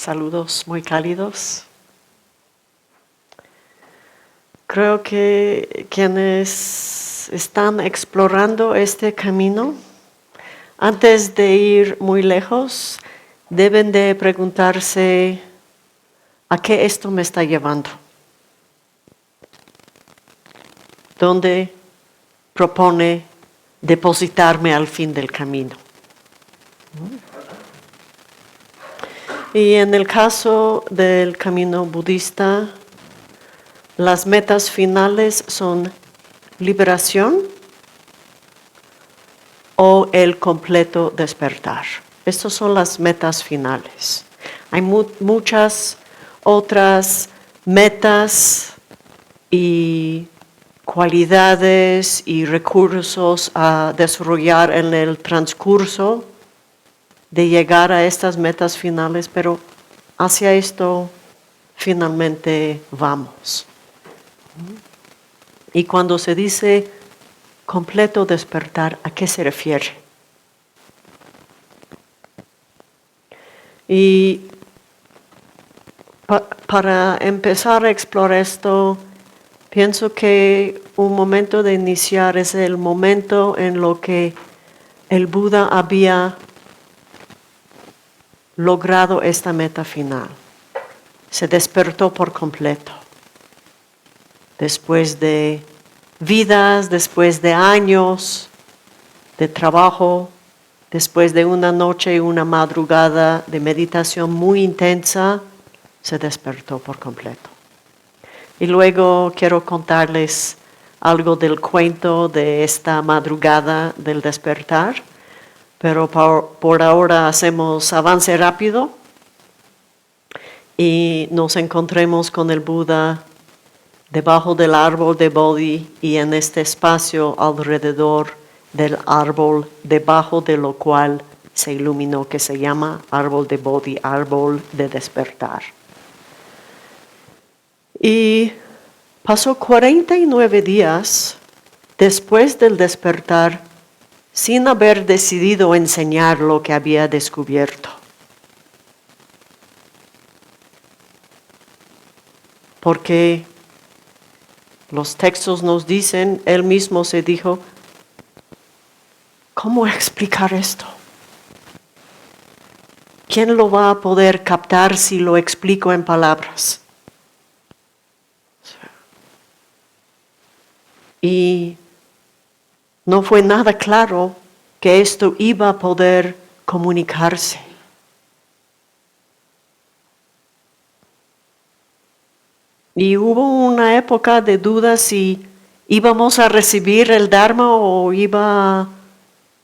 Saludos muy cálidos. Creo que quienes están explorando este camino, antes de ir muy lejos, deben de preguntarse ¿a qué esto me está llevando? ¿Dónde propone depositarme al fin del camino? Y en el caso del camino budista, las metas finales son liberación o el completo despertar. Estas son las metas finales. Hay muchas otras metas y cualidades y recursos a desarrollar en el transcurso de llegar a estas metas finales, pero hacia esto finalmente vamos. Y cuando se dice completo despertar, ¿a qué se refiere? Y para empezar a explorar esto, pienso que un momento de iniciar es el momento en lo que el Buda había logrado esta meta final. Se despertó por completo. Después de vidas, después de años de trabajo, después de una noche y una madrugada de meditación muy intensa, se despertó por completo. Y luego quiero contarles algo del cuento de esta madrugada del despertar, pero por ahora hacemos avance rápido y nos encontremos con el Buda debajo del árbol de Bodhi y en este espacio alrededor del árbol, debajo de lo cual se iluminó, que se llama árbol de Bodhi, árbol de despertar. Y pasó 49 días después del despertar sin haber decidido enseñar lo que había descubierto. Porque los textos nos dicen, él mismo se dijo, ¿cómo explicar esto? ¿Quién lo va a poder captar si lo explico en palabras? Y no fue nada claro que esto iba a poder comunicarse. Y hubo una época de duda si íbamos a recibir el Dharma o iba a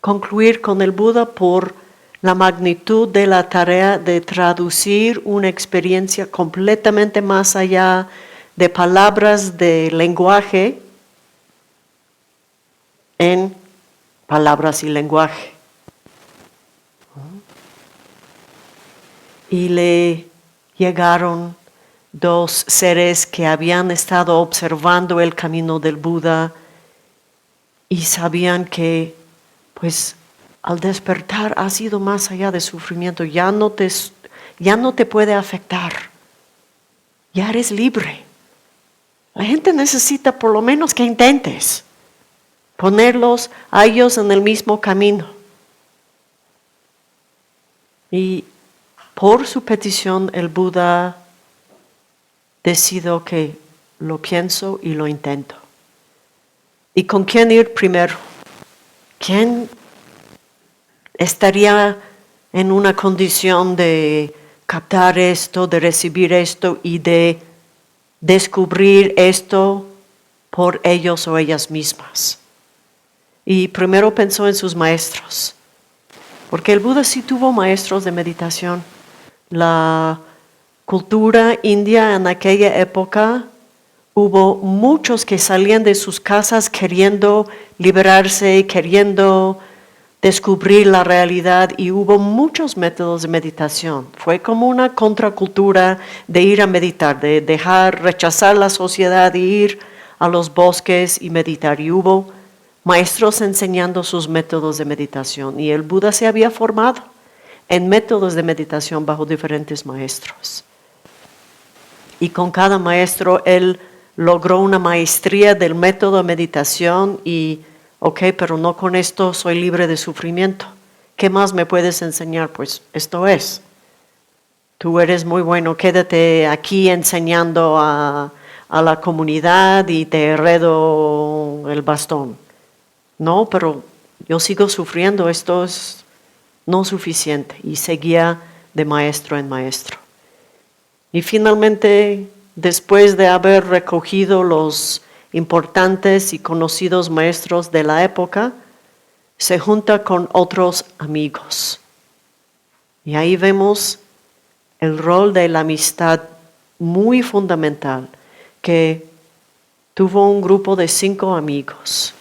concluir con el Buda por la magnitud de la tarea de traducir una experiencia completamente más allá de palabras de lenguaje en palabras y lenguaje. Y le llegaron dos seres que habían estado observando el camino del Buda y sabían que, pues, al despertar ha sido más allá de sufrimiento, ya no te puede afectar, ya eres libre. La gente necesita por lo menos que intentes ponerlos a ellos en el mismo camino. Y por su petición el Buda decidió que lo pienso y lo intento. ¿Y con quién ir primero? ¿Quién estaría en una condición de captar esto, de recibir esto y de descubrir esto por ellos o ellas mismas? Y primero pensó en sus maestros, porque el Buda sí tuvo maestros de meditación. La cultura india en aquella época, hubo muchos que salían de sus casas queriendo liberarse, queriendo descubrir la realidad, y hubo muchos métodos de meditación. Fue como una contracultura de ir a meditar, de rechazar la sociedad e ir a los bosques y meditar. Y hubo maestros enseñando sus métodos de meditación y el Buda se había formado. en métodos de meditación bajo diferentes maestros. Y con cada maestro él logró una maestría del método de meditación y, pero no con esto soy libre de sufrimiento. ¿Qué más me puedes enseñar? Pues esto es. Tú eres muy bueno, quédate aquí enseñando a la comunidad y te heredo el bastón. No, pero yo sigo sufriendo, esto es no suficiente. Y seguía de maestro en maestro. Y finalmente, después de haber recogido los importantes y conocidos maestros de la época, se junta con otros amigos. Y ahí vemos el rol de la amistad muy fundamental, que tuvo un grupo de 5 amigos.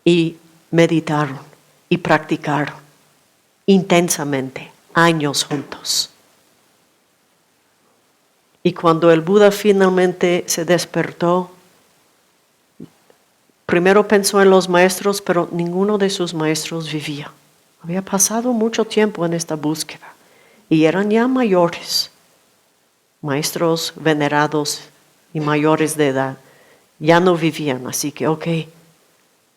Y meditaron y practicaron intensamente, años juntos. Y cuando el Buda finalmente se despertó, primero pensó en los maestros, pero ninguno de sus maestros vivía. Había pasado mucho tiempo en esta búsqueda y eran ya mayores, maestros venerados y mayores de edad. Ya no vivían, así que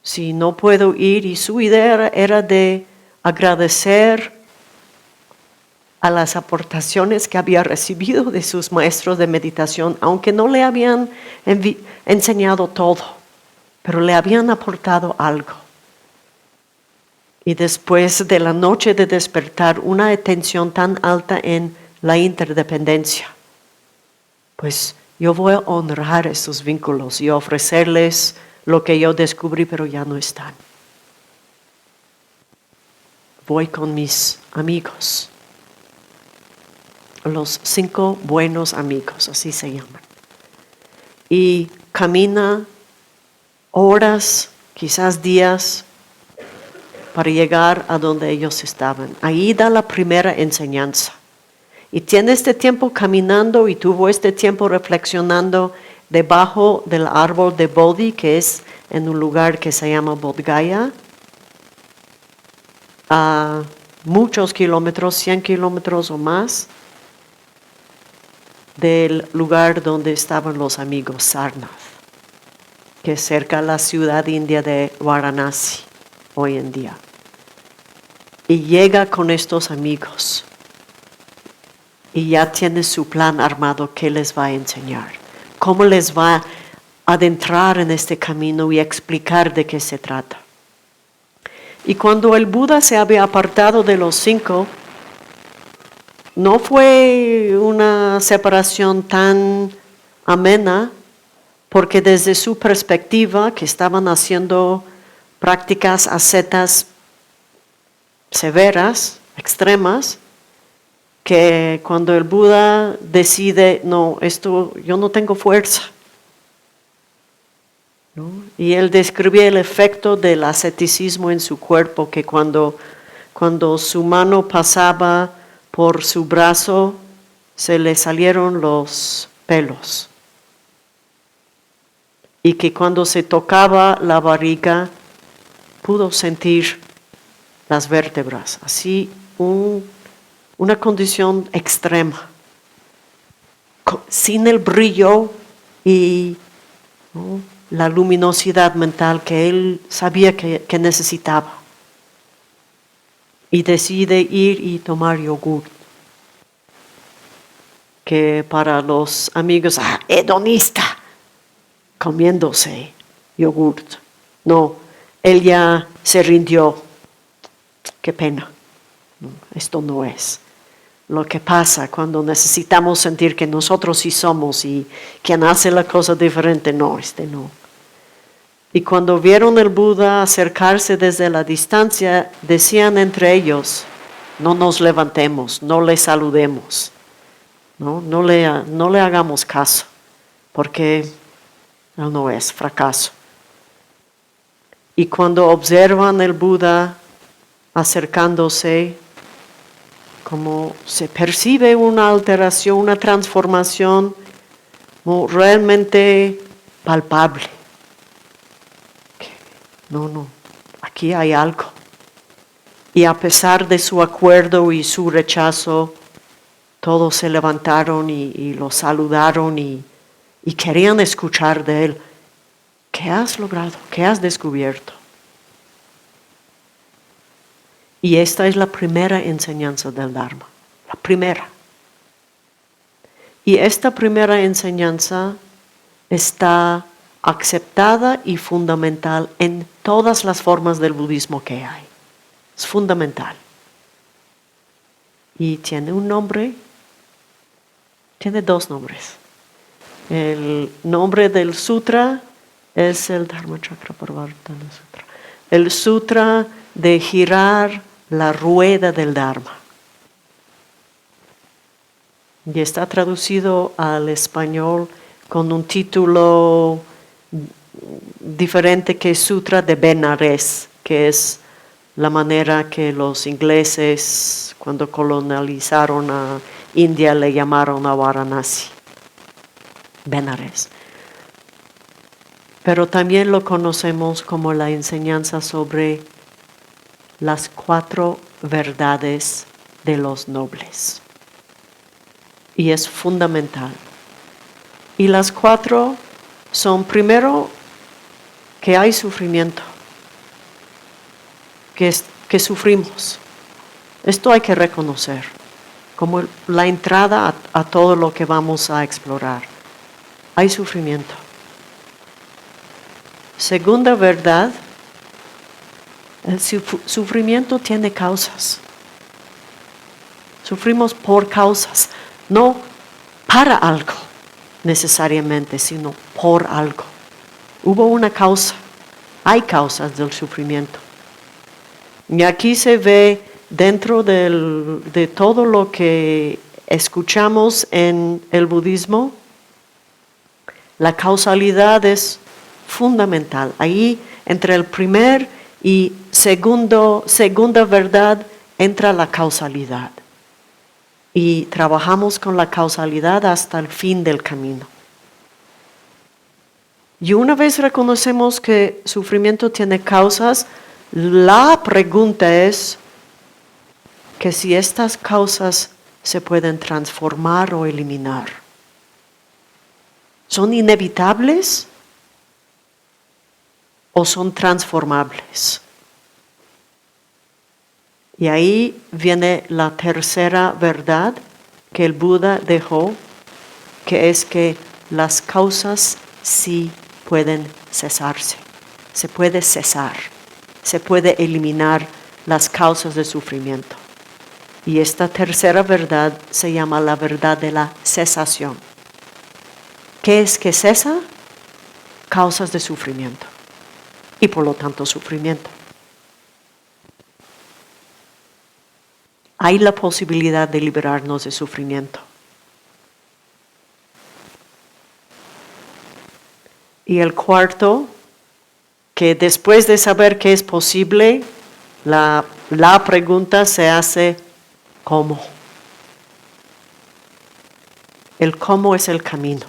si no puedo ir, y su idea era de agradecer a las aportaciones que había recibido de sus maestros de meditación, aunque no le habían enseñado todo, pero le habían aportado algo. Y después de la noche de despertar, una atención tan alta en la interdependencia, pues yo voy a honrar esos vínculos y ofrecerles lo que yo descubrí, pero ya no están. Voy con mis amigos. Los 5 buenos amigos, así se llaman. Y camina horas, quizás días, para llegar a donde ellos estaban. Ahí da la primera enseñanza. Y tiene este tiempo caminando y tuvo este tiempo reflexionando debajo del árbol de Bodhi, que es en un lugar que se llama Bodh Gaya, a muchos kilómetros, 100 kilómetros o más, del lugar donde estaban los amigos Sarnath, que es cerca de la ciudad india de Varanasi hoy en día. Y llega con estos amigos y ya tiene su plan armado, qué les va a enseñar, cómo les va a adentrar en este camino y explicar de qué se trata. Y cuando el Buda se había apartado de los 5, no fue una separación tan amena, porque desde su perspectiva, que estaban haciendo prácticas ascetas severas, extremas, que cuando el Buda decide, no, esto yo no tengo fuerza, ¿no? Y él describía el efecto del asceticismo en su cuerpo, que cuando su mano pasaba por su brazo, se le salieron los pelos. Y que cuando se tocaba la barriga, pudo sentir las vértebras. Así, una condición extrema, sin el brillo y, ¿no?, la luminosidad mental que él sabía que necesitaba. Y decide ir y tomar yogur, que para los amigos, hedonista, comiéndose yogur. No, él ya se rindió. Qué pena, no, esto no es. Lo que pasa cuando necesitamos sentir que nosotros sí somos y quien hace la cosa diferente, no. Y cuando vieron el Buda acercarse desde la distancia, decían entre ellos, no nos levantemos, no le saludemos, no le hagamos caso, porque él no es fracaso. Y cuando observan el Buda acercándose, como se percibe una alteración, una transformación realmente palpable. No, aquí hay algo. Y a pesar de su acuerdo y su rechazo, todos se levantaron y lo saludaron y querían escuchar de él. ¿Qué has logrado? ¿Qué has descubierto? Y esta es la primera enseñanza del Dharma, la primera. Y esta primera enseñanza está aceptada y fundamental en todas las formas del budismo que hay. Es fundamental. Y tiene un nombre, tiene dos nombres. El nombre del sutra es el Dharmachakraparvartana Sutra. El sutra de girar la rueda del Dharma. Y está traducido al español con un título diferente que Sutra de Benares, que es la manera que los ingleses, cuando colonizaron a India, le llamaron a Varanasi. Benares. Pero también lo conocemos como la enseñanza sobre las 4 verdades de los nobles. Y es fundamental. Y las 4 son, primero, que hay sufrimiento, que sufrimos. Esto hay que reconocer como la entrada a todo lo que vamos a explorar. Hay sufrimiento. Segunda verdad, el sufrimiento tiene causas. Sufrimos por causas, no para algo necesariamente, sino por algo. Hubo una causa, hay causas del sufrimiento. Y aquí se ve dentro de todo lo que escuchamos en el budismo, la causalidad es fundamental. Ahí entre el primer y segunda verdad entra la causalidad. Y trabajamos con la causalidad hasta el fin del camino. Y una vez reconocemos que sufrimiento tiene causas, la pregunta es que si estas causas se pueden transformar o eliminar. ¿Son inevitables o son transformables? Y ahí viene la tercera verdad que el Buda dejó, que es que las causas sí pueden cesarse. Se puede cesar, se puede eliminar las causas de sufrimiento. Y esta tercera verdad se llama la verdad de la cesación. ¿Qué es que cesa? Causas de sufrimiento. Y por lo tanto sufrimiento. Hay la posibilidad de liberarnos de sufrimiento. Y el cuarto, que después de saber que es posible, la pregunta se hace ¿cómo? El cómo es el camino.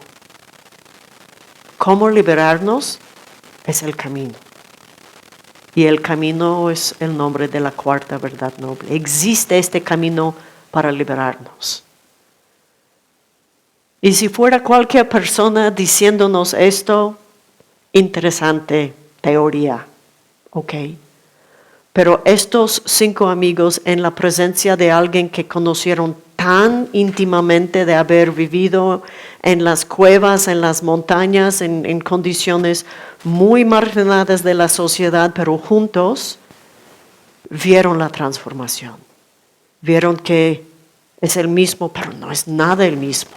¿Cómo liberarnos? Es el camino. Y el camino es el nombre de la cuarta verdad noble. Existe este camino para liberarnos. Y si fuera cualquier persona diciéndonos esto, interesante teoría, ¿ok? Pero estos 5 amigos, en la presencia de alguien que conocieron tan íntimamente, de haber vivido en las cuevas, en las montañas, en condiciones muy marginadas de la sociedad, pero juntos vieron la transformación. Vieron que es el mismo, pero no es nada el mismo.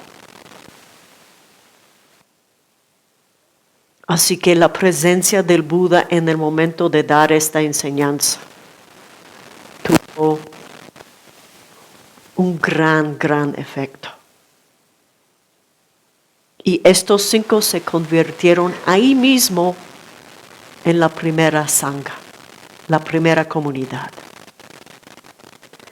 Así que la presencia del Buda en el momento de dar esta enseñanza tuvo un gran efecto. Y estos 5 se convirtieron ahí mismo en la primera sangha, la primera comunidad.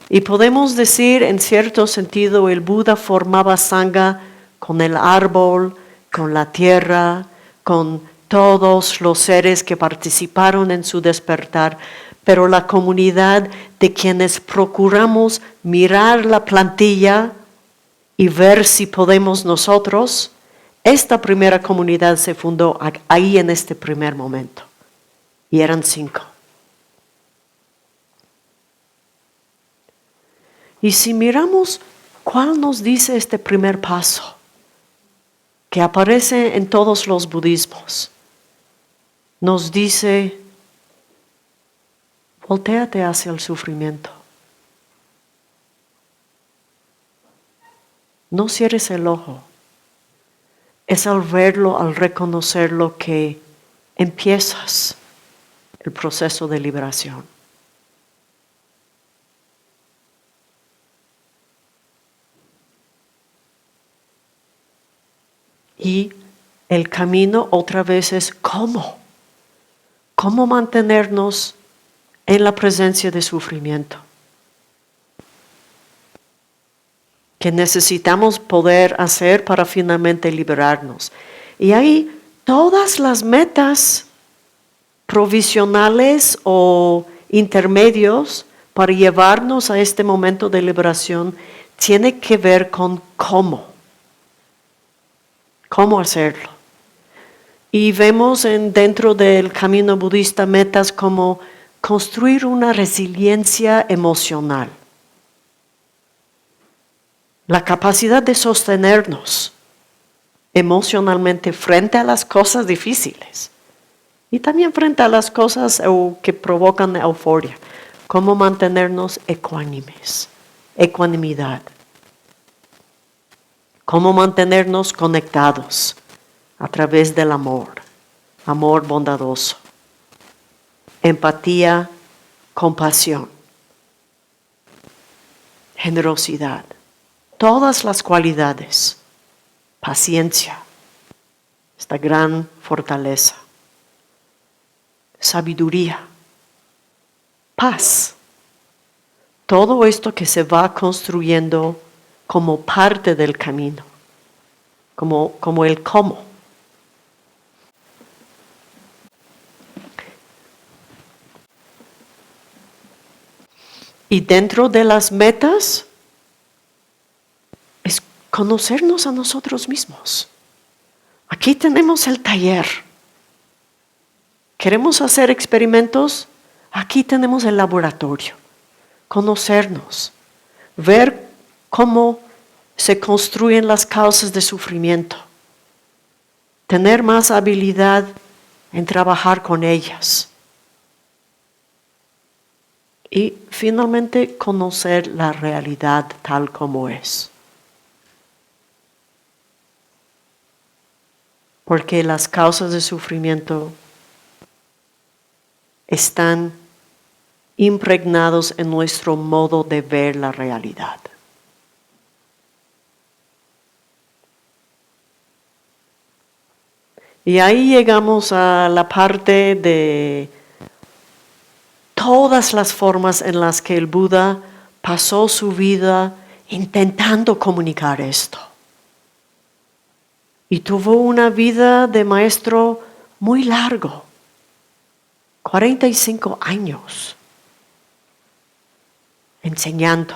Y podemos decir, en cierto sentido, el Buda formaba sangha con el árbol, con la tierra, con todos los seres que participaron en su despertar, pero la comunidad de quienes procuramos mirar la plantilla y ver si podemos nosotros, esta primera comunidad se fundó ahí en este primer momento. Y eran 5. Y si miramos cuál nos dice este primer paso, que aparece en todos los budismos, nos dice, voltéate hacia el sufrimiento. No cierres el ojo. Es al verlo, al reconocerlo, que empiezas el proceso de liberación. Y el camino otra vez es cómo. Cómo mantenernos en la presencia de sufrimiento. Que necesitamos poder hacer para finalmente liberarnos. Y ahí todas las metas provisionales o intermedios para llevarnos a este momento de liberación tienen que ver con cómo. Cómo hacerlo. Y vemos dentro del camino budista metas como construir una resiliencia emocional. La capacidad de sostenernos emocionalmente frente a las cosas difíciles y también frente a las cosas que provocan euforia. Cómo mantenernos ecuánimes, ecuanimidad. Cómo mantenernos conectados a través del amor, amor bondadoso, empatía, compasión, generosidad. Todas las cualidades, paciencia, esta gran fortaleza, sabiduría, paz. Todo esto que se va construyendo como parte del camino, como el cómo. Y dentro de las metas, es conocernos a nosotros mismos. Aquí tenemos el taller. ¿Queremos hacer experimentos? Aquí tenemos el laboratorio. Conocernos, ver cómo se construyen las causas de sufrimiento, tener más habilidad en trabajar con ellas y finalmente conocer la realidad tal como es. Porque las causas de sufrimiento están impregnados en nuestro modo de ver la realidad. Y ahí llegamos a la parte de todas las formas en las que el Buda pasó su vida intentando comunicar esto. Y tuvo una vida de maestro muy largo, 45 años, enseñando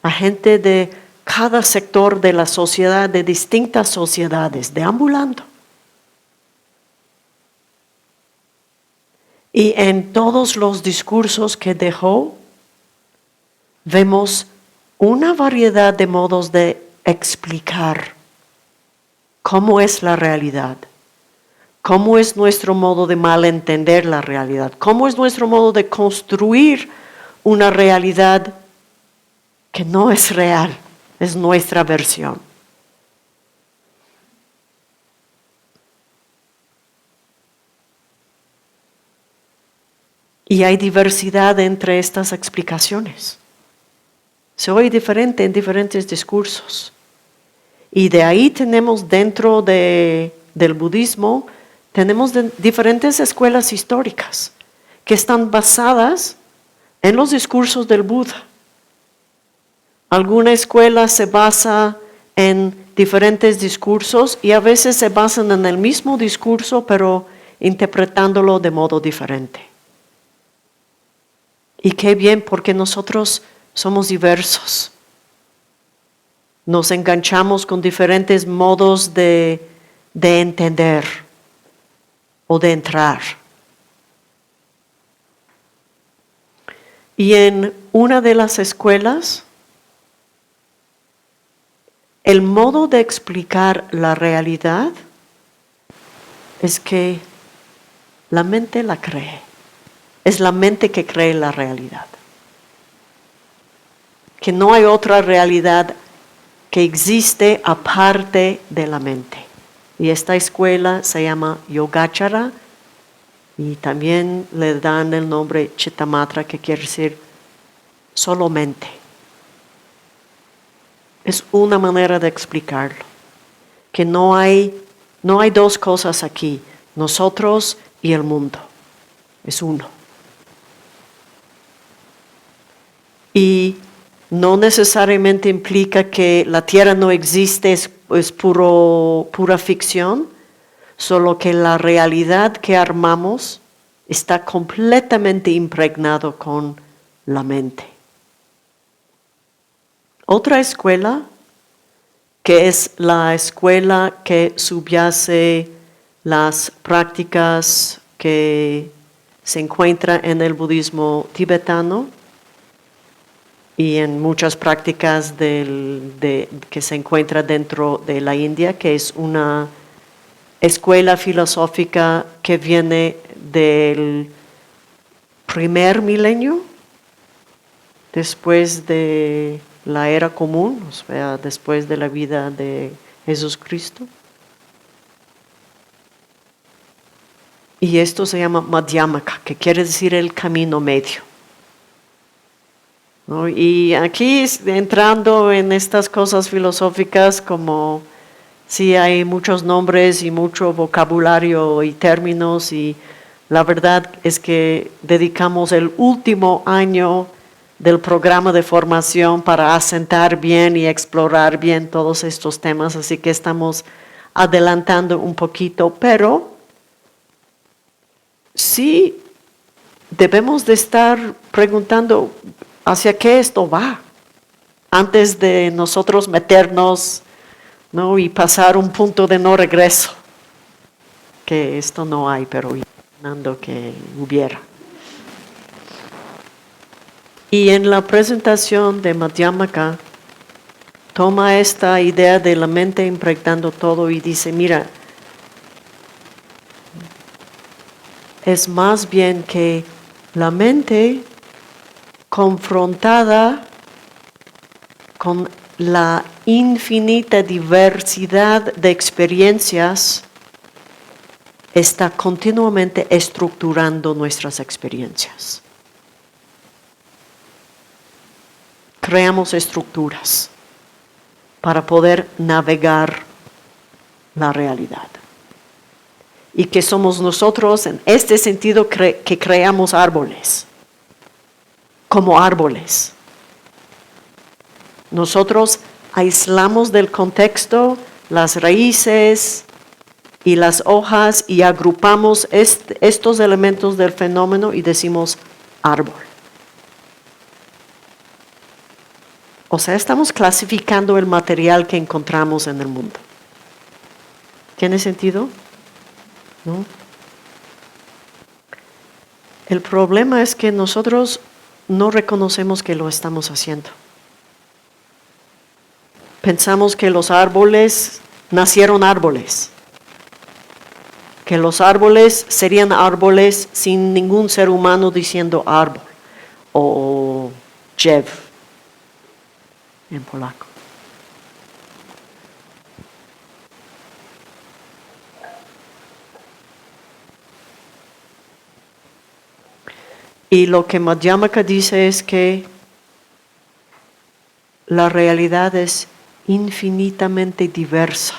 a gente de cada sector de la sociedad, de distintas sociedades, deambulando. Y en todos los discursos que dejó, vemos una variedad de modos de explicar cómo es la realidad, cómo es nuestro modo de malentender la realidad, cómo es nuestro modo de construir una realidad que no es real, es nuestra versión. Y hay diversidad entre estas explicaciones. Se oye diferente en diferentes discursos. Y de ahí tenemos dentro del budismo, tenemos diferentes escuelas históricas que están basadas en los discursos del Buda. Alguna escuela se basa en diferentes discursos y a veces se basan en el mismo discurso, pero interpretándolo de modo diferente. Y qué bien, porque nosotros somos diversos. Nos enganchamos con diferentes modos de entender o de entrar. Y en una de las escuelas, el modo de explicar la realidad es que la mente la cree. Es la mente que cree la realidad. Que no hay otra realidad que existe aparte de la mente. Y esta escuela se llama Yogacara y también le dan el nombre Chittamatra, que quiere decir solo mente. Es una manera de explicarlo. Que no hay dos cosas aquí, nosotros y el mundo. Es uno. Y no necesariamente implica que la Tierra no existe, es pura ficción, solo que la realidad que armamos está completamente impregnado con la mente. Otra escuela, que es la escuela que subyace las prácticas que se encuentran en el budismo tibetano, y en muchas prácticas que se encuentra dentro de la India, que es una escuela filosófica que viene del primer milenio, después de la era común, o sea, después de la vida de Jesús Cristo. Y esto se llama Madhyamaka, que quiere decir el camino medio. ¿No? Y aquí entrando en estas cosas filosóficas, como sí hay muchos nombres y mucho vocabulario y términos, y la verdad es que dedicamos el último año del programa de formación para asentar bien y explorar bien todos estos temas, así que estamos adelantando un poquito, pero sí debemos de estar preguntando hacia qué esto va, antes de nosotros meternos, ¿no? Y pasar un punto de no regreso, que esto no hay, pero imaginando que hubiera. Y en la presentación de Madhyamaka, toma esta idea de la mente impregnando todo y dice, mira, es más bien que la mente confrontada con la infinita diversidad de experiencias, está continuamente estructurando nuestras experiencias. Creamos estructuras para poder navegar la realidad. Y que somos nosotros en este sentido que creamos árboles, como árboles. Nosotros aislamos del contexto las raíces y las hojas y agrupamos estos elementos del fenómeno y decimos árbol. O sea, estamos clasificando el material que encontramos en el mundo. ¿Tiene sentido? ¿No? El problema es que nosotros no reconocemos que lo estamos haciendo. Pensamos que los árboles nacieron árboles, que los árboles serían árboles sin ningún ser humano diciendo árbol o drzew en polaco. Y lo que Madhyamaka dice es que la realidad es infinitamente diversa.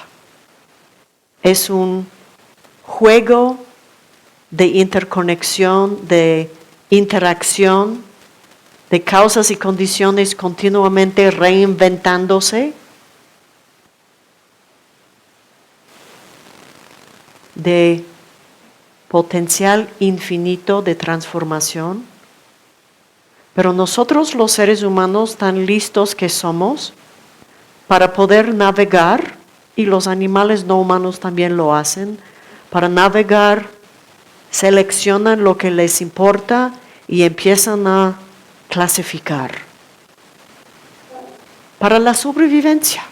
Es un juego de interconexión, de interacción, de causas y condiciones continuamente reinventándose, de potencial infinito de transformación, Pero nosotros los seres humanos tan listos que somos para poder navegar, y los animales no humanos también lo hacen, para navegar, seleccionan lo que les importa y empiezan a clasificar para la sobrevivencia.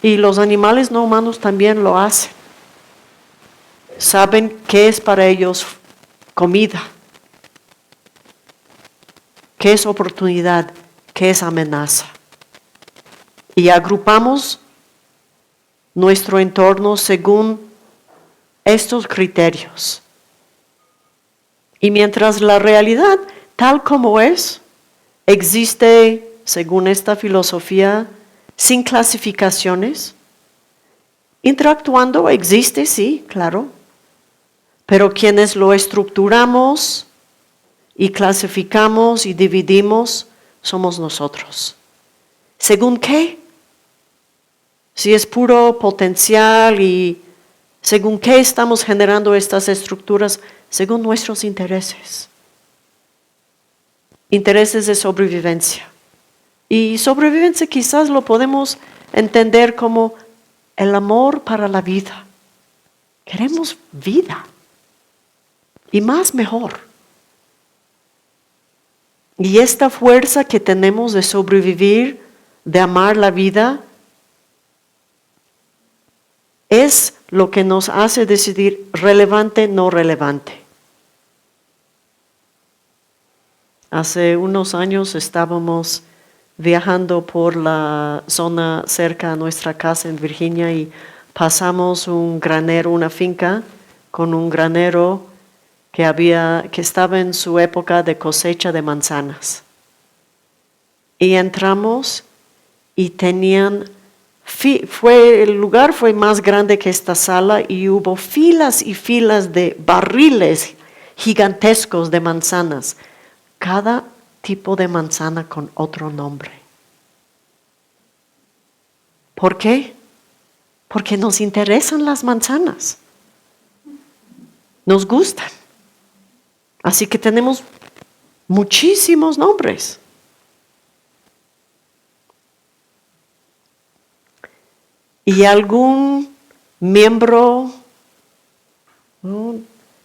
Y los animales no humanos también lo hacen. Saben qué es para ellos comida, qué es oportunidad, qué es amenaza. Y agrupamos nuestro entorno según estos criterios. Y mientras la realidad, tal como es, existe, según esta filosofía, sin clasificaciones, interactuando existe, sí, claro, pero quienes lo estructuramos y clasificamos y dividimos somos nosotros. ¿Según qué? Si es puro potencial y según qué estamos generando estas estructuras, según nuestros intereses. Intereses de sobrevivencia. Y sobrevivencia quizás lo podemos entender como el amor para la vida. Queremos vida. Y más mejor. Y esta fuerza que tenemos de sobrevivir, de amar la vida, es lo que nos hace decidir relevante, no relevante. Hace unos años estábamos viajando por la zona cerca a nuestra casa en Virginia y pasamos un granero, una finca con un granero que estaba en su época de cosecha de manzanas. Y entramos y tenían el lugar fue más grande que esta sala y hubo filas y filas de barriles gigantescos de manzanas, cada tipo de manzana con otro nombre. ¿Por qué? Porque nos interesan las manzanas, nos gustan, así que tenemos muchísimos nombres. Y algún miembro, ¿no?,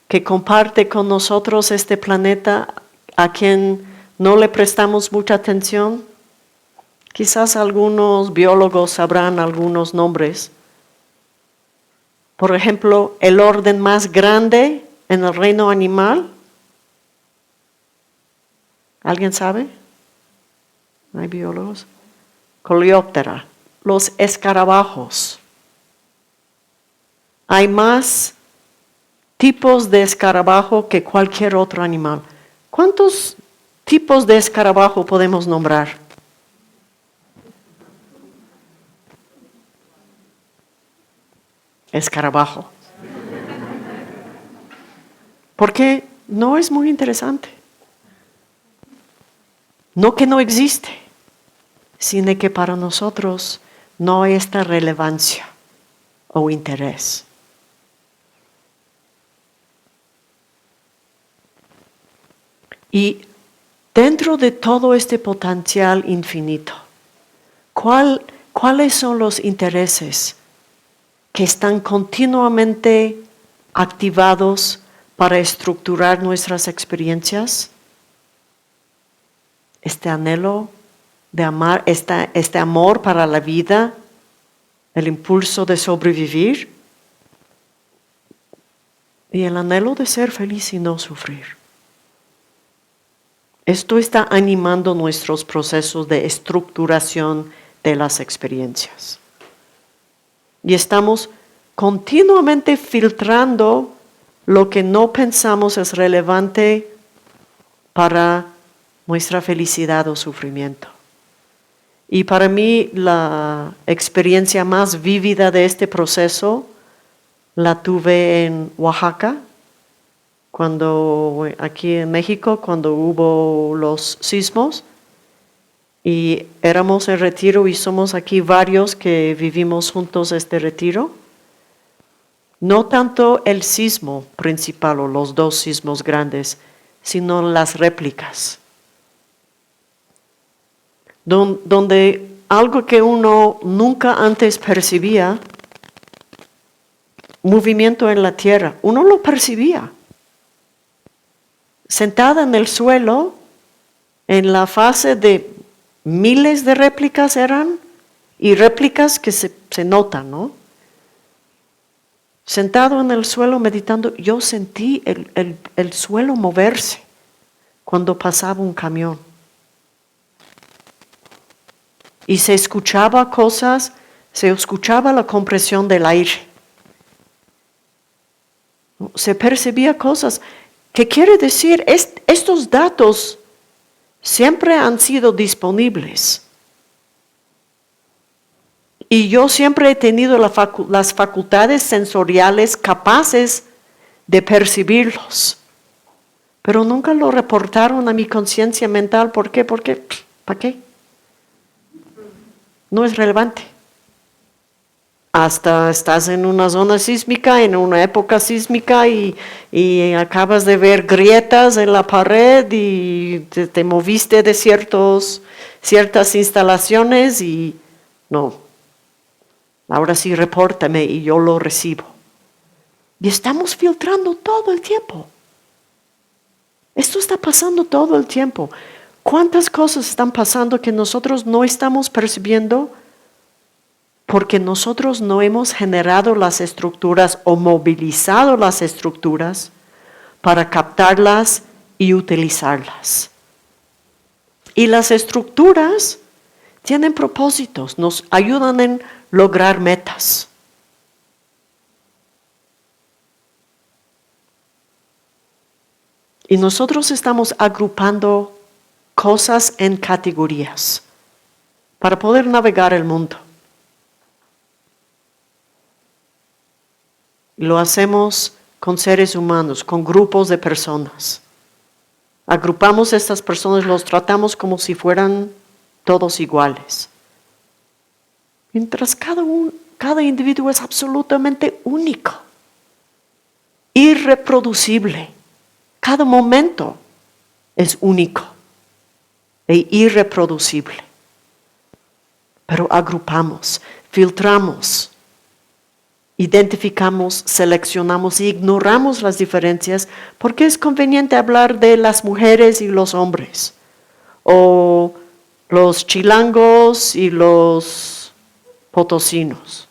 que comparte con nosotros este planeta, a quien no le prestamos mucha atención, quizás algunos biólogos sabrán algunos nombres. Por ejemplo, el orden más grande en el reino animal. ¿Alguien sabe? ¿Hay biólogos? Coleóptera. Los escarabajos. Hay más tipos de escarabajo que cualquier otro animal. ¿Cuántos tipos de escarabajo podemos nombrar? Escarabajo. Porque no es muy interesante. No que no existe, sino que para nosotros no hay esta relevancia o interés. Y dentro de todo este potencial infinito, ¿cuáles son los intereses que están continuamente activados para estructurar nuestras experiencias? Este anhelo de amar, este amor para la vida, el impulso de sobrevivir y el anhelo de ser feliz y no sufrir. Esto está animando nuestros procesos de estructuración de las experiencias. Y estamos continuamente filtrando lo que no pensamos es relevante para nuestra felicidad o sufrimiento. Y para mí la experiencia más vívida de este proceso la tuve en Oaxaca, aquí en México, cuando hubo los sismos. Y éramos en retiro y somos aquí varios que vivimos juntos este retiro. No tanto el sismo principal o los dos sismos grandes, sino las réplicas. Donde algo que uno nunca antes percibía, movimiento en la tierra, uno lo percibía. Sentada en el suelo, en la fase de miles de réplicas eran, y réplicas que se notan, ¿no? Sentado en el suelo meditando, yo sentí el suelo moverse cuando pasaba un camión. Y se escuchaba cosas, se escuchaba la compresión del aire. Se percibía cosas. ¿Qué quiere decir? Estos datos siempre han sido disponibles. Y yo siempre he tenido las facultades sensoriales capaces de percibirlos. Pero nunca lo reportaron a mi conciencia mental. ¿Por qué? Porque, ¿para qué? No es relevante. Hasta estás en una zona sísmica, en una época sísmica y acabas de ver grietas en la pared y te moviste de ciertas instalaciones y no. Ahora sí, repórtame y yo lo recibo. Y estamos filtrando todo el tiempo. Esto está pasando todo el tiempo. ¿Cuántas cosas están pasando que nosotros no estamos percibiendo? Porque nosotros no hemos generado las estructuras o movilizado las estructuras para captarlas y utilizarlas. Y las estructuras tienen propósitos, nos ayudan en lograr metas. Y nosotros estamos agrupando cosas en categorías para poder navegar el mundo. Lo hacemos con seres humanos, con grupos de personas. Agrupamos a estas personas, los tratamos como si fueran todos iguales. Mientras cada individuo es absolutamente único, irreproducible. Cada momento es único e irreproducible. Pero agrupamos, filtramos, identificamos, seleccionamos y ignoramos las diferencias porque es conveniente hablar de las mujeres y los hombres, o los chilangos y los potosinos.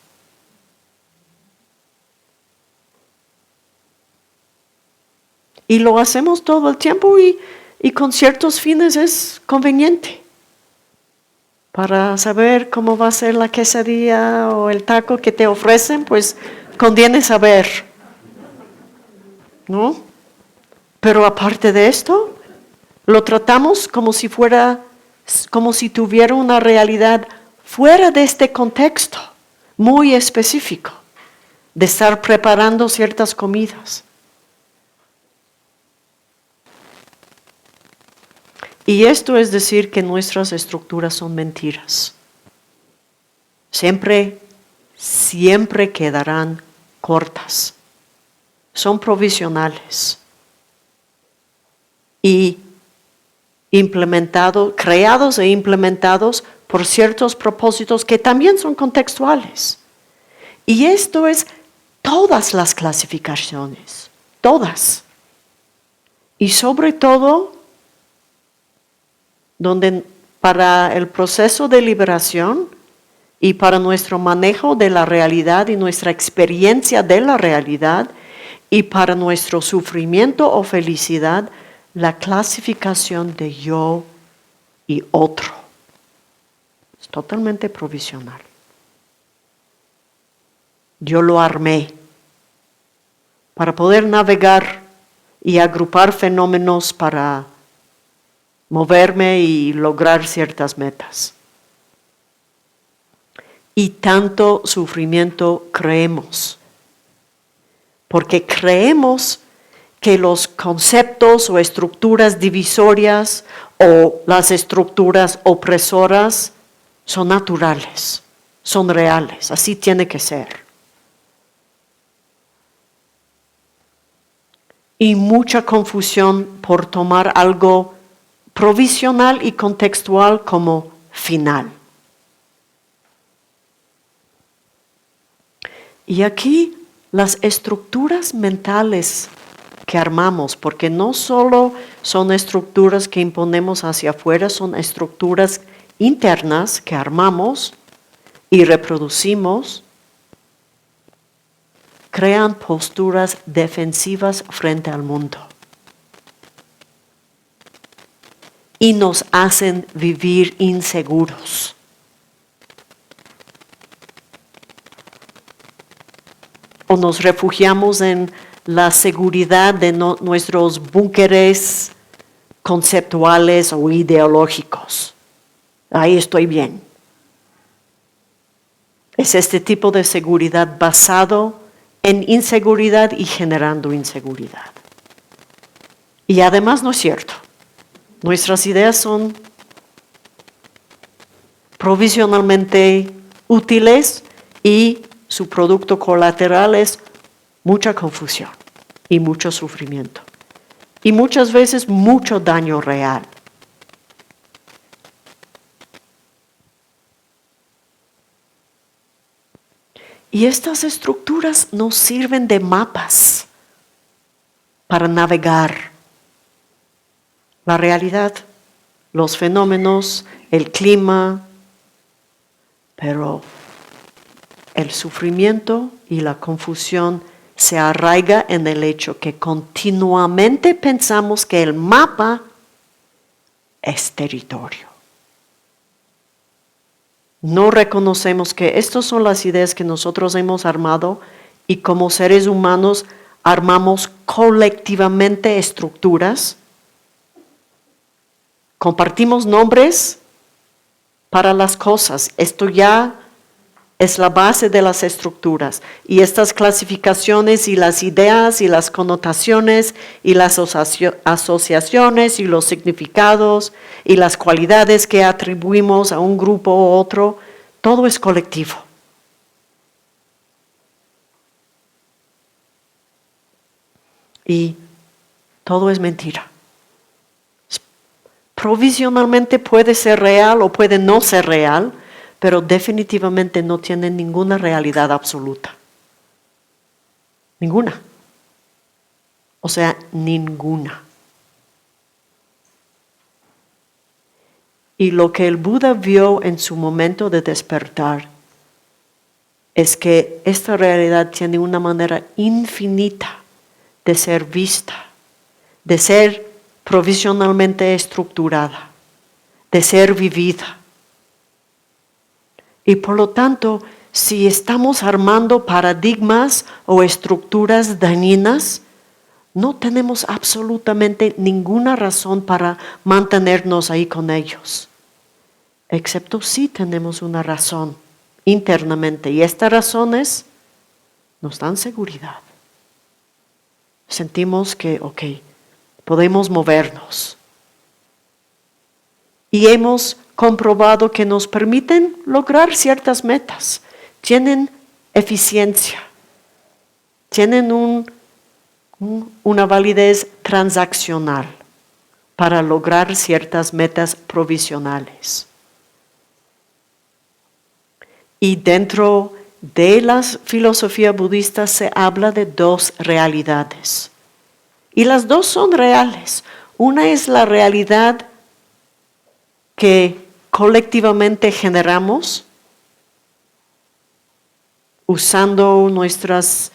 Y lo hacemos todo el tiempo y con ciertos fines es conveniente. Para saber cómo va a ser la quesadilla o el taco que te ofrecen, pues conviene saber, ¿no? Pero aparte de esto, lo tratamos como si tuviera una realidad fuera de este contexto, muy específico, de estar preparando ciertas comidas. Y esto es decir que nuestras estructuras son mentiras. Siempre quedarán cortas. Son provisionales. Y creados e implementados por ciertos propósitos que también son contextuales. Y esto es todas las clasificaciones, todas. Y sobre todo, donde para el proceso de liberación y para nuestro manejo de la realidad y nuestra experiencia de la realidad y para nuestro sufrimiento o felicidad, la clasificación de yo y otro es totalmente provisional. Yo lo armé para poder navegar y agrupar fenómenos para moverme y lograr ciertas metas. Y tanto sufrimiento creemos, porque creemos que los conceptos o estructuras divisorias o las estructuras opresoras son naturales, son reales, así tiene que ser. y mucha confusión por tomar algo provisional y contextual como final. Y aquí las estructuras mentales que armamos, porque no solo son estructuras que imponemos hacia afuera, son estructuras internas que armamos y reproducimos, crean posturas defensivas frente al mundo y nos hacen vivir inseguros. O nos refugiamos en la seguridad de nuestros búnkeres conceptuales o ideológicos. Ahí estoy bien. Es este tipo de seguridad basado en inseguridad y generando inseguridad. Y además no es cierto. Nuestras ideas son provisionalmente útiles y su producto colateral es mucha confusión y mucho sufrimiento. Y muchas veces mucho daño real. Y estas estructuras nos sirven de mapas para navegar la realidad, los fenómenos, el clima, pero el sufrimiento y la confusión se arraiga en el hecho que continuamente pensamos que el mapa es territorio. No reconocemos que estas son las ideas que nosotros hemos armado y como seres humanos armamos colectivamente estructuras. Compartimos nombres para las cosas. Esto ya es la base de las estructuras. Y estas clasificaciones y las ideas y las connotaciones y las asociaciones y los significados y las cualidades que atribuimos a un grupo u otro, todo es colectivo. Y todo es mentira. Provisionalmente puede ser real o puede no ser real, pero definitivamente no tiene ninguna realidad absoluta. Ninguna. O sea, ninguna. Y lo que el Buda vio en su momento de despertar es que esta realidad tiene una manera infinita de ser vista, de ser provisionalmente estructurada, de ser vivida. Y por lo tanto, si estamos armando paradigmas o estructuras dañinas, no tenemos absolutamente ninguna razón para mantenernos ahí con ellos. Excepto si tenemos una razón internamente. Y esta razón nos dan seguridad. Sentimos que, podemos movernos. Y hemos comprobado que nos permiten lograr ciertas metas. Tienen eficiencia. Tienen una validez transaccional para lograr ciertas metas provisionales. Y dentro de la filosofía budista se habla de dos realidades. Y las dos son reales. Una es la realidad que colectivamente generamos usando nuestras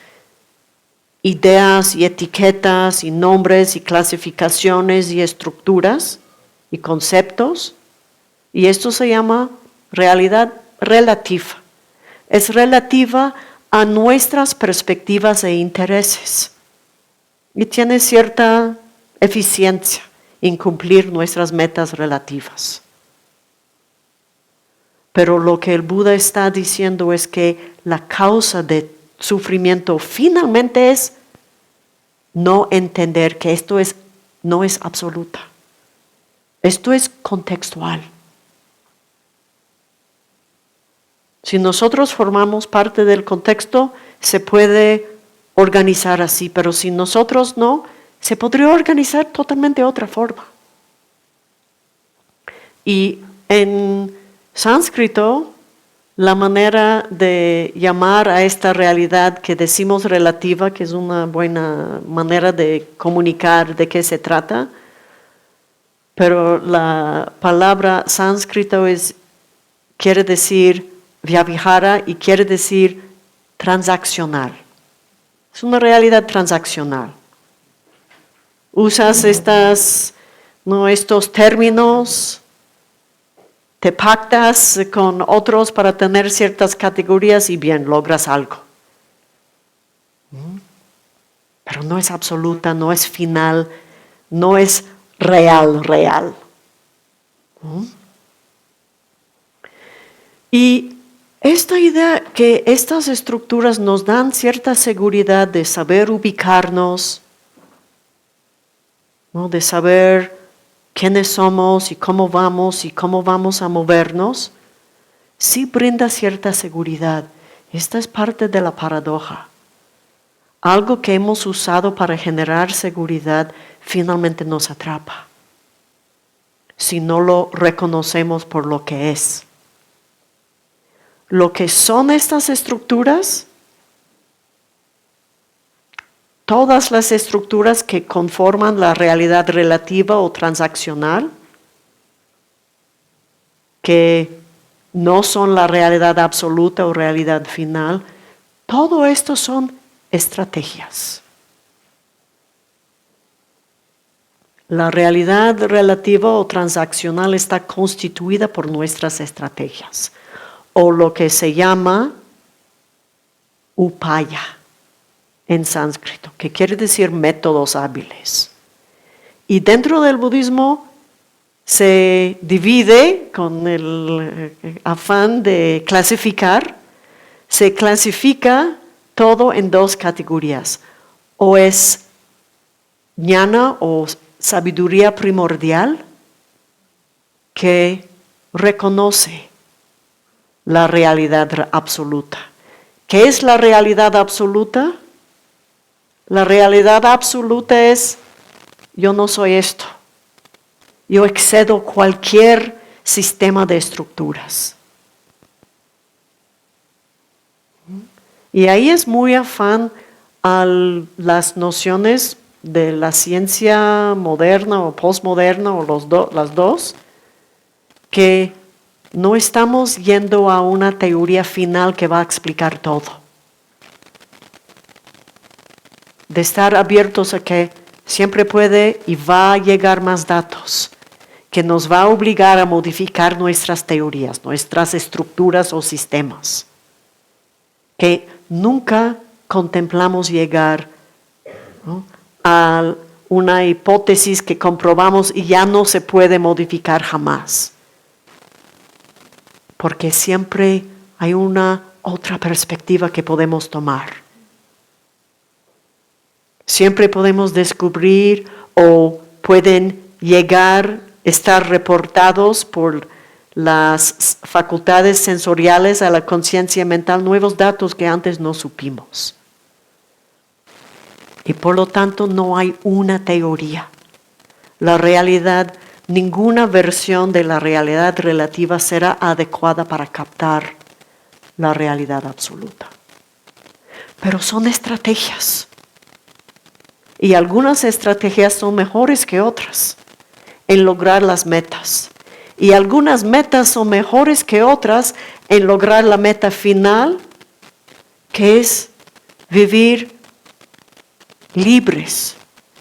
ideas y etiquetas y nombres y clasificaciones y estructuras y conceptos. Y esto se llama realidad relativa. Es relativa a nuestras perspectivas e intereses. Y tiene cierta eficiencia en cumplir nuestras metas relativas. Pero lo que el Buda está diciendo es que la causa de sufrimiento finalmente es no entender que esto no es absoluta. Esto es contextual. Si nosotros formamos parte del contexto, se puede organizar así, pero si nosotros no, se podría organizar totalmente de otra forma. Y en sánscrito, la manera de llamar a esta realidad que decimos relativa, que es una buena manera de comunicar de qué se trata, pero la palabra sánscrito quiere decir vyavihara y quiere decir transaccional. Es una realidad transaccional. Usas estos términos, te pactas con otros para tener ciertas categorías y bien, logras algo. Pero no es absoluta, no es final, no es real. Y esta idea que estas estructuras nos dan cierta seguridad de saber ubicarnos, ¿no? De saber quiénes somos y cómo vamos a movernos, sí brinda cierta seguridad. Esta es parte de la paradoja. Algo que hemos usado para generar seguridad finalmente nos atrapa, si no lo reconocemos por lo que es. Lo que son estas estructuras, todas las estructuras que conforman la realidad relativa o transaccional, que no son la realidad absoluta o realidad final, todo esto son estrategias. La realidad relativa o transaccional está constituida por nuestras estrategias, o lo que se llama upaya en sánscrito, que quiere decir métodos hábiles. Y dentro del budismo se divide con el afán de clasificar, se clasifica todo en dos categorías, o es jnana o sabiduría primordial que reconoce la realidad absoluta. ¿Qué es la realidad absoluta? La realidad absoluta es, yo no soy esto. Yo excedo cualquier sistema de estructuras. Y ahí es muy afán a las nociones de la ciencia moderna o postmoderna o las dos, que no estamos yendo a una teoría final que va a explicar todo. De estar abiertos a que siempre puede y va a llegar más datos, que nos va a obligar a modificar nuestras teorías, nuestras estructuras o sistemas, que nunca contemplamos llegar, ¿no?, a una hipótesis que comprobamos y ya no se puede modificar jamás. Porque siempre hay una otra perspectiva que podemos tomar. Siempre podemos descubrir o pueden llegar, estar reportados por las facultades sensoriales a la conciencia mental nuevos datos que antes no supimos. Y por lo tanto no hay una teoría. La realidad, ninguna versión de la realidad relativa será adecuada para captar la realidad absoluta. Pero son estrategias. Y algunas estrategias son mejores que otras en lograr las metas. Y algunas metas son mejores que otras en lograr la meta final, que es vivir libres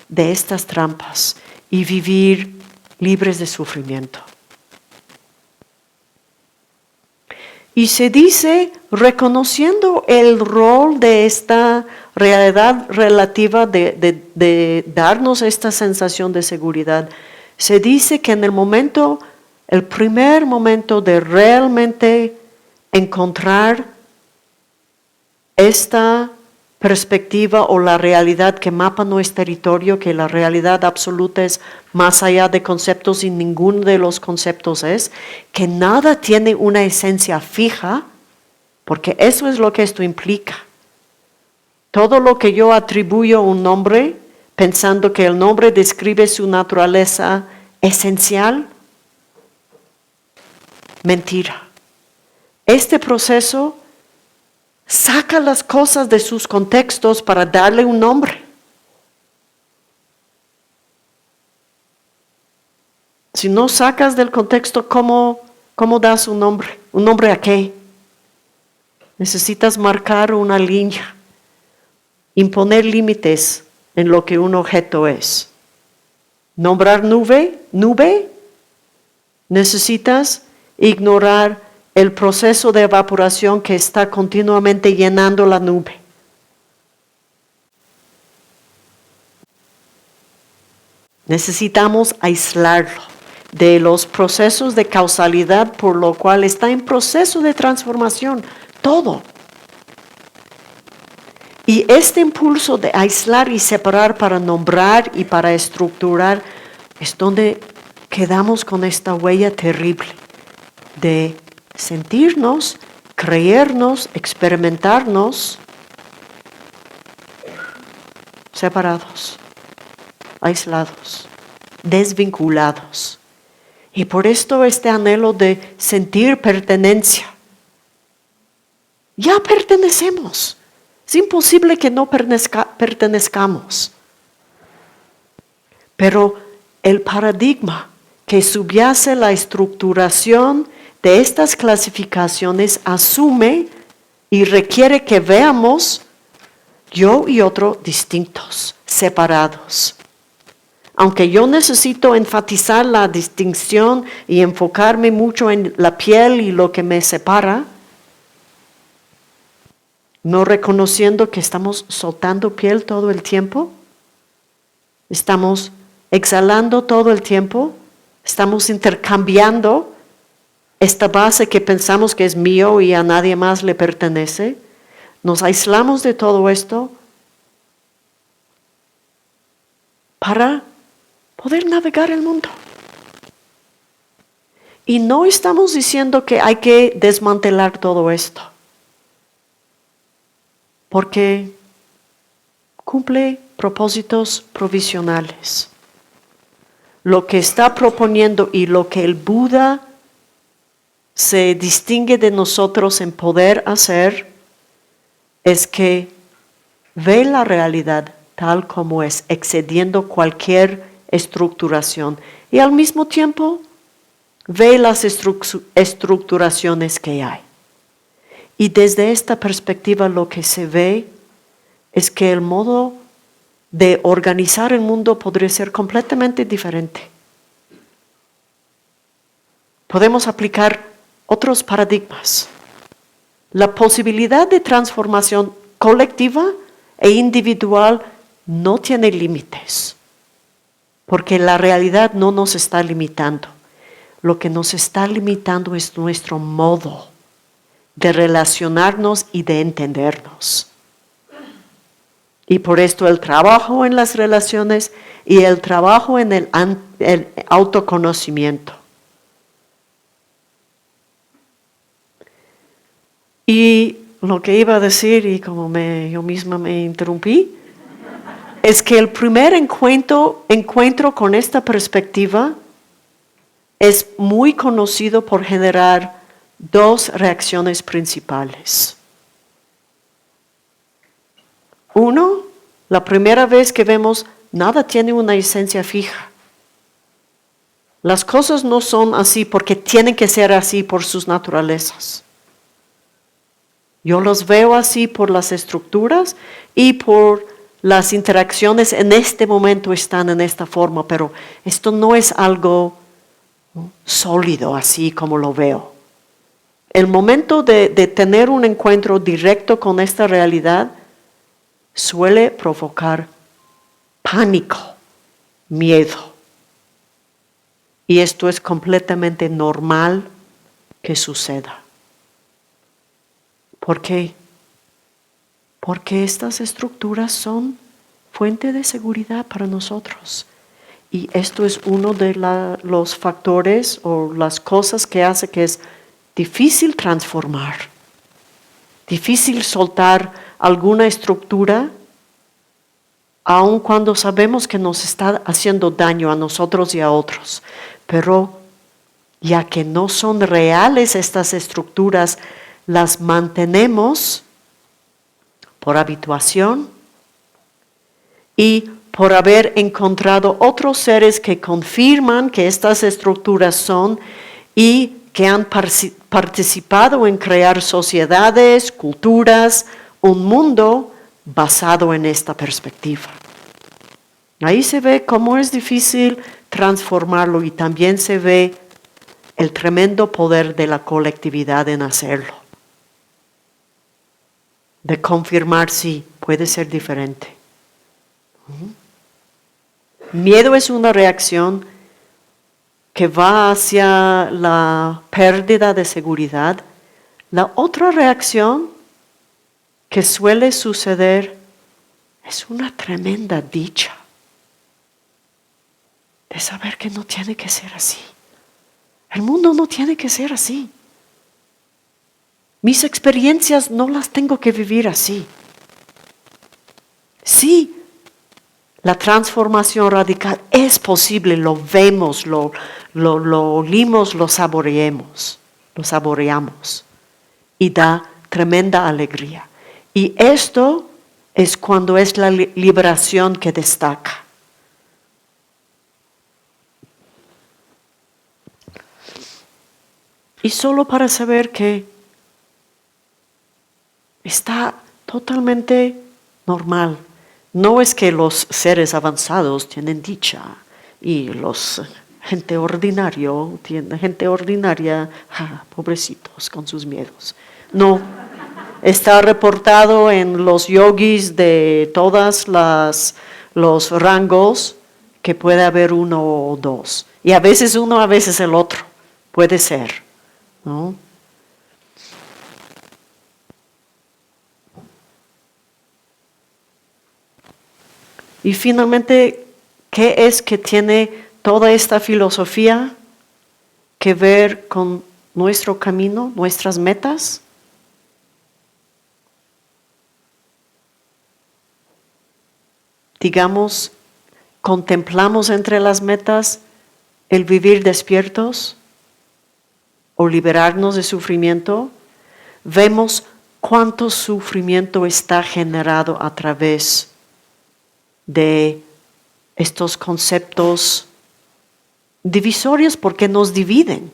de estas trampas y vivir libres de sufrimiento. Y se dice, reconociendo el rol de esta realidad relativa de darnos esta sensación de seguridad, se dice que en el primer momento de realmente encontrar esta perspectiva o la realidad que mapa nuestro territorio, que la realidad absoluta es más allá de conceptos y ninguno de los conceptos es, que nada tiene una esencia fija, porque eso es lo que esto implica. Todo lo que yo atribuyo un nombre pensando que el nombre describe su naturaleza esencial. Mentira. Este proceso saca las cosas de sus contextos para darle un nombre. Si no sacas del contexto, ¿cómo das un nombre? ¿Un nombre a qué? Necesitas marcar una línea, imponer límites en lo que un objeto es. Nombrar nube, necesitas ignorar el proceso de evaporación que está continuamente llenando la nube. Necesitamos aislarlo de los procesos de causalidad por lo cual está en proceso de transformación, todo. Y este impulso de aislar y separar para nombrar y para estructurar es donde quedamos con esta huella terrible de sentirnos, creernos, experimentarnos separados, aislados, desvinculados. Y por esto este anhelo de sentir pertenencia. Ya pertenecemos. Es imposible que no pertenezcamos. Pero el paradigma que subyace la estructuración de estas clasificaciones asume y requiere que veamos yo y otro distintos, separados. Aunque yo necesito enfatizar la distinción y enfocarme mucho en la piel y lo que me separa, no reconociendo que estamos soltando piel todo el tiempo, estamos exhalando todo el tiempo, estamos intercambiando esta base que pensamos que es mío y a nadie más le pertenece, nos aislamos de todo esto para poder navegar el mundo. Y no estamos diciendo que hay que desmantelar todo esto, porque cumple propósitos provisionales. Lo que está proponiendo y lo que el Buda se distingue de nosotros en poder hacer es que ve la realidad tal como es, excediendo cualquier estructuración y al mismo tiempo ve las estructuraciones que hay. Y desde esta perspectiva lo que se ve es que el modo de organizar el mundo podría ser completamente diferente. Podemos aplicar otros paradigmas. La posibilidad de transformación colectiva e individual no tiene límites, porque la realidad no nos está limitando. Lo que nos está limitando es nuestro modo de relacionarnos y de entendernos. Y por esto el trabajo en las relaciones y el trabajo en el autoconocimiento. Y lo que iba a decir, y como yo misma me interrumpí, es que el primer encuentro con esta perspectiva es muy conocido por generar dos reacciones principales. Uno, la primera vez que vemos, nada tiene una esencia fija. Las cosas no son así porque tienen que ser así por sus naturalezas. Yo los veo así por las estructuras y por las interacciones en este momento están en esta forma, pero esto no es algo sólido así como lo veo. El momento de tener un encuentro directo con esta realidad suele provocar pánico, miedo. Y esto es completamente normal que suceda. ¿Por qué? Porque estas estructuras son fuente de seguridad para nosotros. Y esto es uno de los factores o las cosas que hace que es difícil transformar, difícil soltar alguna estructura aun cuando sabemos que nos está haciendo daño a nosotros y a otros. Pero ya que no son reales estas estructuras, las mantenemos por habituación y por haber encontrado otros seres que confirman que estas estructuras son y que han participado en crear sociedades, culturas, un mundo basado en esta perspectiva. Ahí se ve cómo es difícil transformarlo y también se ve el tremendo poder de la colectividad en hacerlo. De confirmar si puede ser diferente. Miedo es una reacción que va hacia la pérdida de seguridad. La otra reacción que suele suceder es una tremenda dicha de saber que no tiene que ser así. El mundo no tiene que ser así. Mis experiencias no las tengo que vivir así. Sí, la transformación radical es posible, lo vemos, lo olimos, lo saboreamos y da tremenda alegría. Y esto es cuando es la liberación que destaca. Y solo para saber que está totalmente normal. No es que los seres avanzados tienen dicha y gente ordinaria, pobrecitos con sus miedos. No, está reportado en los yogis de todos los rangos que puede haber uno o dos. Y a veces uno, a veces el otro. Puede ser, ¿no? Y finalmente, ¿qué es que tiene toda esta filosofía que ver con nuestro camino, nuestras metas? Digamos, contemplamos entre las metas el vivir despiertos o liberarnos de sufrimiento. Vemos cuánto sufrimiento está generado a través de estos conceptos divisorios porque nos dividen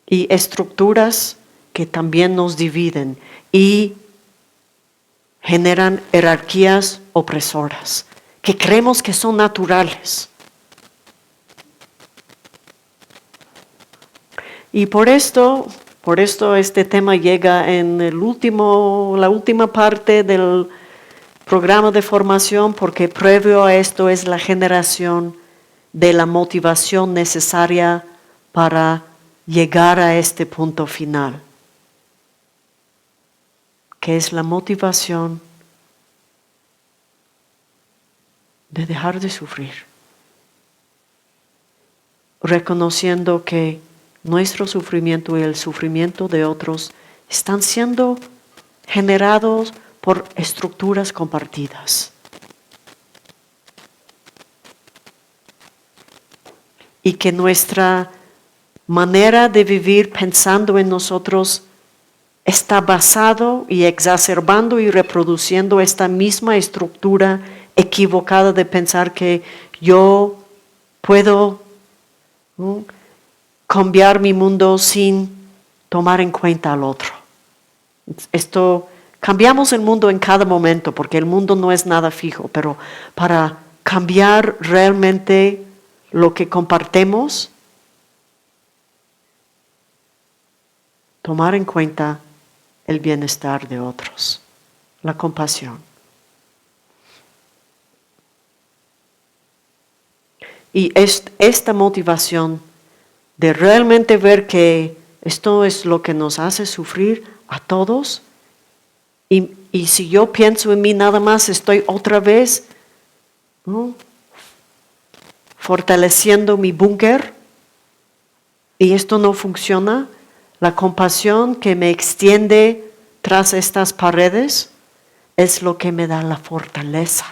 y estructuras que también nos dividen y generan jerarquías opresoras que creemos que son naturales. Y por esto este tema llega en la última parte del programa de formación, porque previo a esto es la generación de la motivación necesaria para llegar a este punto final, que es la motivación de dejar de sufrir, reconociendo que nuestro sufrimiento y el sufrimiento de otros están siendo generados por estructuras compartidas. Y que nuestra manera de vivir pensando en nosotros está basado y exacerbando y reproduciendo esta misma estructura equivocada de pensar que yo puedo cambiar mi mundo sin tomar en cuenta al otro. Cambiamos el mundo en cada momento porque el mundo no es nada fijo, pero para cambiar realmente lo que compartimos, tomar en cuenta el bienestar de otros, la compasión. Y esta motivación de realmente ver que esto es lo que nos hace sufrir a todos, y si yo pienso en mí nada más, estoy otra vez fortaleciendo mi búnker, y esto no funciona. La compasión que me extiende tras estas paredes es lo que me da la fortaleza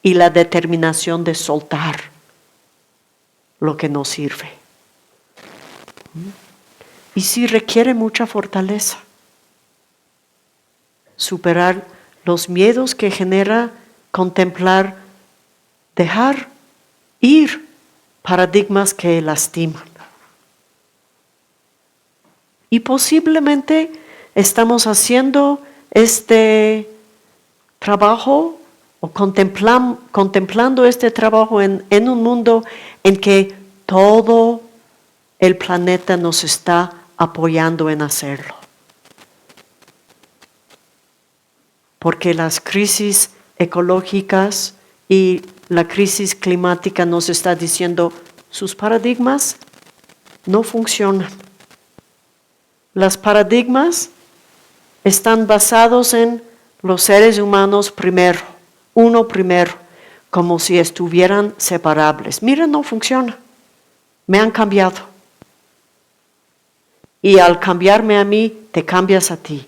y la determinación de soltar lo que no sirve. Y sí requiere mucha fortaleza. Superar los miedos que genera contemplar, dejar ir paradigmas que lastiman. Y posiblemente estamos haciendo este trabajo o contemplando este trabajo en un mundo en que todo el planeta nos está apoyando en hacerlo. Porque las crisis ecológicas y la crisis climática nos está diciendo sus paradigmas no funcionan. Los paradigmas están basados en los seres humanos primero, uno primero, como si estuvieran separables. Mira, no funciona. Me han cambiado. Y al cambiarme a mí, te cambias a ti.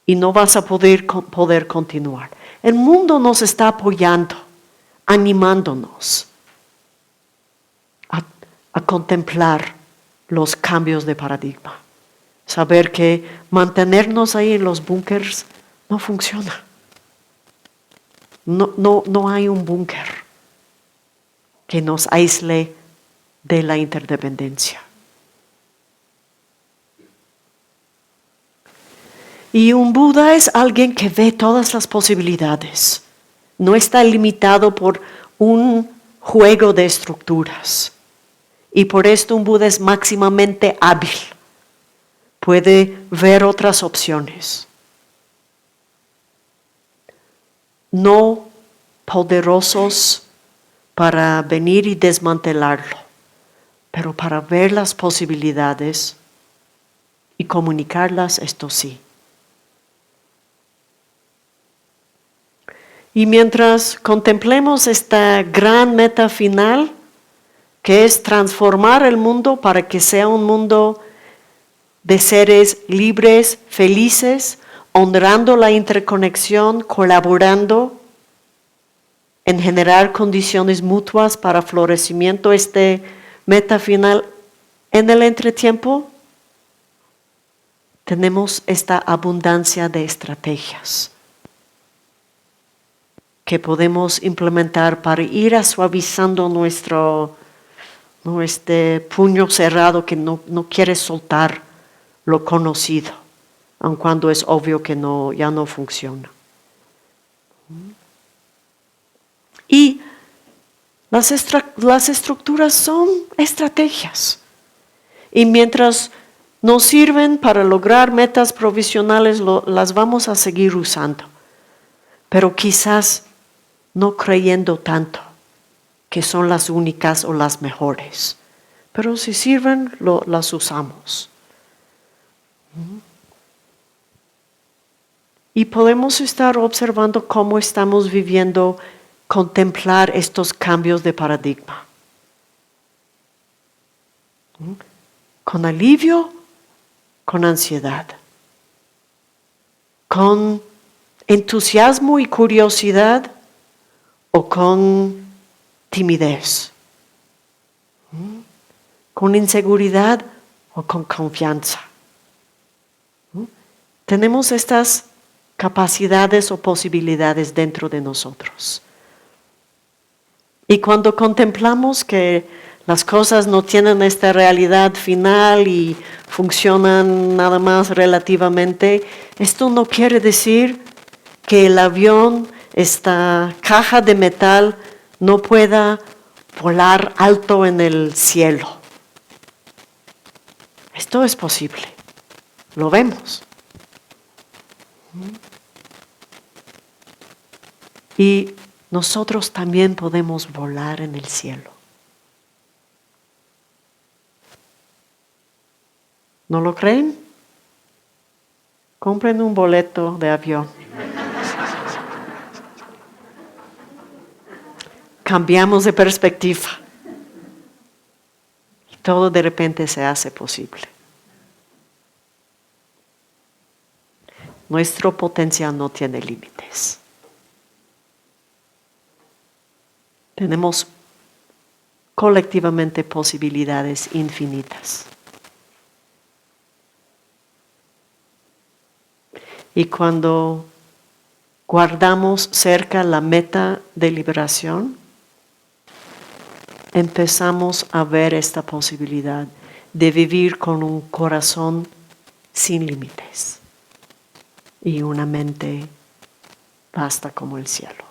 Y no vas a poder continuar. El mundo nos está apoyando, animándonos a contemplar los cambios de paradigma. Saber que mantenernos ahí en los búnkers no funciona. No hay un búnker que nos aísle de la interdependencia. Y un Buda es alguien que ve todas las posibilidades. No está limitado por un juego de estructuras. Y por esto un Buda es máximamente hábil. Puede ver otras opciones. No poderosos para venir y desmantelarlo, pero para ver las posibilidades y comunicarlas, esto sí. Y mientras contemplemos esta gran meta final, que es transformar el mundo para que sea un mundo de seres libres, felices, honrando la interconexión, colaborando en generar condiciones mutuas para florecimiento, este meta final en el entretiempo, tenemos esta abundancia de estrategias que podemos implementar para ir suavizando nuestro puño cerrado que no quiere soltar lo conocido, aun cuando es obvio que ya no funciona. Y las estructuras son estrategias. Y mientras nos sirven para lograr metas provisionales, las vamos a seguir usando. Pero quizás no creyendo tanto que son las únicas o las mejores. Pero si sirven, las usamos. Y podemos estar observando cómo estamos viviendo, contemplar estos cambios de paradigma. Con alivio, con ansiedad. Con entusiasmo y curiosidad o con timidez. Con inseguridad o con confianza. Tenemos estas capacidades o posibilidades dentro de nosotros. Y cuando contemplamos que las cosas no tienen esta realidad final y funcionan nada más relativamente, esto no quiere decir que el avión, esta caja de metal, no pueda volar alto en el cielo. Esto es posible, lo vemos. Y nosotros también podemos volar en el cielo. ¿No lo creen? Compren un boleto de avión. Cambiamos de perspectiva. Y todo de repente se hace posible. Nuestro potencial no tiene límites. Tenemos colectivamente posibilidades infinitas. Y cuando guardamos cerca la meta de liberación, empezamos a ver esta posibilidad de vivir con un corazón sin límites y una mente vasta como el cielo.